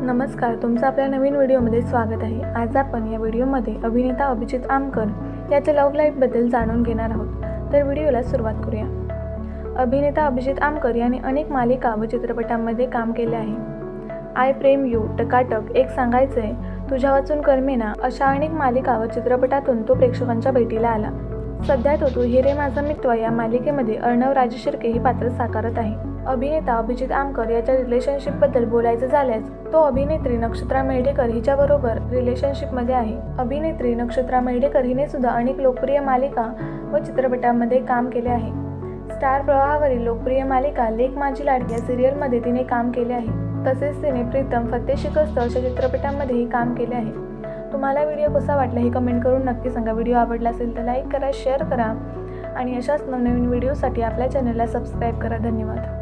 नमस्कार, तुमचं आपल्या नवीन व्हिडिओमध्ये स्वागत आहे। आज आपण या व्हिडिओमध्ये अभिनेता अभिजीत आमकर याच्या लव्ह लाईफबद्दल जाणून घेणार आहोत। तर व्हिडिओला सुरुवात करूया। अभिनेता अभिजीत आमकर यांनी अनेक मालिका व चित्रपटांमध्ये काम केले आहे। आय प्रेम यू, टकाटक, एक सांगायचंय, तुझ्या वाचून करमेना अशा अनेक मालिका व चित्रपटातून तो प्रेक्षकांच्या भेटीला आला। सध्या तो हे रे माझा मित्र या मालिकेमध्ये अर्णव राजशिर्के ही पात्र साकारत आहे। अभिनेता अभिजीत आमकर याच्या रिलेशनशिपबद्दल बोलायचं झाल्यास तो अभिनेत्री नक्षत्रा मेढेकर हिच्याबरोबर रिलेशनशिपमध्ये आहे। अभिनेत्री नक्षत्रा मेढेकर हिने सुद्धा अनेक लोकप्रिय मालिका व चित्रपटांमध्ये काम केले आहे। स्टार प्रवाहावरील लोकप्रिय मालिका लेक माझी लाडकी या सिरियलमध्ये तिने काम केले आहे। तसेच तिने प्रीतम, फत्ते शिकस्त अशा चित्रपटांमध्येही काम केले आहे। तुम्हाला व्हिडिओ कसा वाटला हे कमेंट करून नक्की सांगा। व्हिडिओ आवडला असेल तर लाईक करा, शेअर करा आणि अशाच नवनवीन व्हिडिओसाठी आपल्या चॅनलला सबस्क्राईब करा। धन्यवाद।